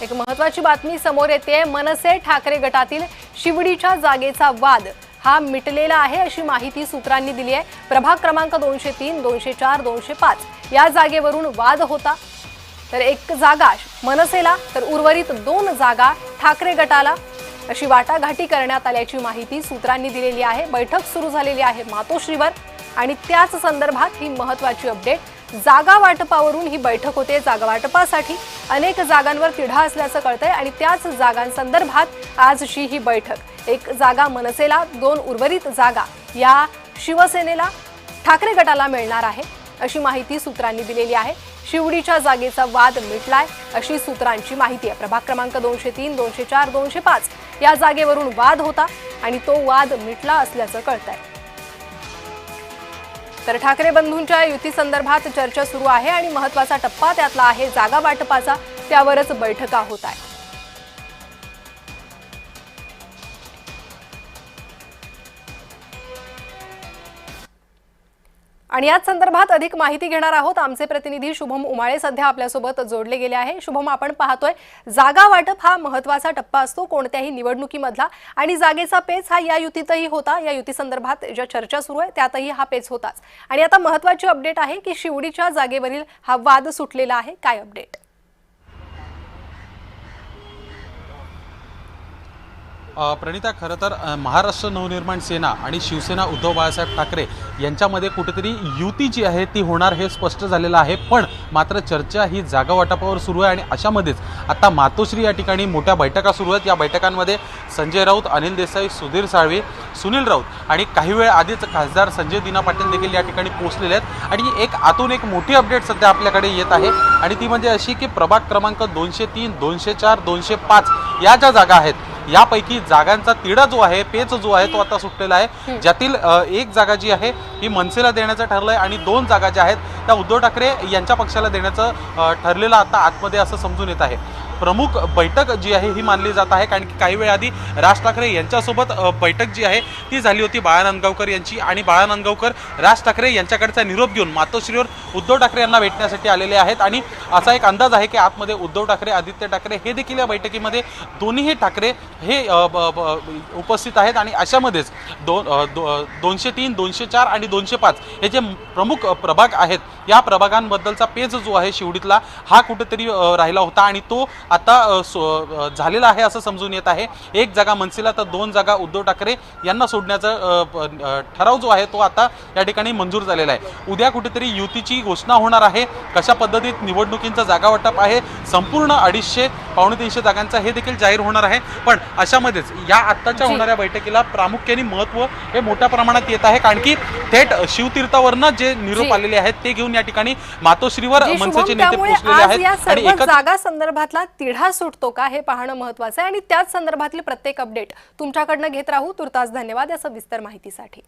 एक महत्त्वाची बातमी समोर येते। मनसे ठाकरे गटातील शिवडीच्या जागेचा वाद हा मिटलेला आहे अशी माहिती सूत्रांनी दिली आहे। प्रभाग क्रमांक 203, 204, 205 या जागेवरून वाद होता। तर एक जागा मनसेला तर उर्वरित 2 जागा ठाकरे गटाला अशी वाटाघाटी करण्यात आल्याची माहिती सूत्रांनी दिलेली आहे। बैठक सुरू झालेली आहे मातोश्रीवर आणि त्याच संदर्भात ही महत्त्वाची अपडेट। जागा वाटपावरून ही बैठक होते। जागा वाटपासाठी अनेक जागांवर तिढा असल्याचं कळतंय आणि त्याच जागांसंदर्भात आजची ही बैठक। एक जागा मनसेला, 2 उर्वरित जागा या शिवसेनेला ठाकरे गटाला मिळणार आहे अशी माहिती सूत्रांनी दिलेली आहे। शिवडीच्या जागेचा वाद मिटलाय अशी सूत्रांची माहिती आहे। प्रभाग क्रमांक 203, 204, 205 या जागेवरून वाद होता आणि तो वाद मिटला असल्याचं कळतंय। तर ठाकरे बंधूंच्या युती संदर्भात चर्चा सुरू आहे आणि महत्त्वाचा टप्पा त्यातला आहे जागा वाटपाचा। त्यावरच बैठका होत आहेत। आणि याच संदर्भात अधिक माहिती घेणार आहोत। आमचे प्रतिनिधी शुभम उमाळे सध्या आपल्यासोबत जोडले गेले आहे। शुभम, आपण पाहतोय जागा वाटप हा महत्त्वाचा टप्पा असतो कोणत्याही निवडणुकीमधला आणि जागेचा पेच हा या युतीतही होता। या युती संदर्भात ज्या चर्चा सुरू आहे त्यातही हा पेच होताच आणि आता महत्त्वाची अपडेट आहे की शिवडीच्या जागेवरील हा वाद सुटलेला आहे। काय अपडेट? प्रणिता, खरं तर महाराष्ट्र नवनिर्माण सेना आणि शिवसेना उद्धव बाळासाहेब ठाकरे यांच्यामध्ये कुठेतरी युती जी आहे ती होणार हे स्पष्ट झालेलं आहे। पण मात्र चर्चा ही जागा वाटपावर सुरू आहे आणि अशामध्येच आता मातोश्री या ठिकाणी मोठ्या बैठका सुरू आहेत। या बैठकांमध्ये संजय राऊत, अनिल देसाई, सुधीर साळवी, सुनील राऊत आणि काही वेळ आधीच खासदार संजय दिना पाटील देखील या ठिकाणी पोहोचलेले आहेत। आणि एक आतून एक मोठी अपडेट सध्या आपल्याकडे येत आहे आणि ती म्हणजे अशी की प्रभाग क्रमांक 203, 204, 205 या ज्या जागा आहेत यापैकी जागांचा तिढा जो आहे, पेच जो आहे तो आता सुटलेला आहे। ज्यातील एक जागा जी आहे ही मनसेला देण्याचं ठरलंय आणि 2 जागा ज्या आहेत त्या उद्धव ठाकरे यांच्या पक्षाला देण्याचं ठरलेलं आता आतमध्ये असं समजून येत आहे। प्रमुख बैठक जी आहे ही मानली जात आहे कारण की काही वेळ आधी राज ठाकरे यांच्यासोबत बैठक जी आहे ती झाली होती बाळा नांदगावकर यांची आणि बाळा नांदगावकर राज ठाकरे यांच्याकडचा निरोप घेऊन मातोश्रीवर उद्धव ठाकरे यांना भेटण्यासाठी आलेले आहेत। आणि असा एक अंदाज आहे की आतमध्ये उद्धव ठाकरे, आदित्य ठाकरे हे देखील या बैठकीमध्ये दोन्ही ठाकरे हे उपस्थित आहेत। आणि अशामध्येच 203, 204 आणि 205 हे जे प्रमुख प्रभाग आहेत या प्रभागांबद्दलचा पेच जो आहे शिवडीतला हा कुठेतरी राहिला होता आणि तो आता झालेला आहे असं समजून येत आहे। एक जागा मनसेला तर 2 जागा उद्धव ठाकरे यांना सोडण्याचा ठराव जो आहे तो आता या ठिकाणी मंजूर झालेला आहे। उद्या कुठेतरी युतीची घोषणा होणार आहे। कशा पद्धतीत निवडणुकींचा जागा वाटप आहे, संपूर्ण 250 पावणे 300 जागांचा हे देखील जाहीर होणार आहे। पण अशामध्येच या आत्ताच्या होणाऱ्या बैठकीला प्रामुख्याने महत्त्व हे मोठ्या प्रमाणात येत आहे कारण की थेट शिवतीर्थावरनं जे निरोप आलेले आहेत ते घेऊन या ठिकाणी मातोश्रीवर मनसेचे नेते पोहोचलेले आहेत। आणि एक जागा संदर्भातला तिढा सुटतो का हे पाहणं महत्त्वाचं आहे आणि त्याच संदर्भातली प्रत्येक अपडेट तुमच्याकडनं घेत राहू। तुर्तास धन्यवाद या सविस्तर माहितीसाठी।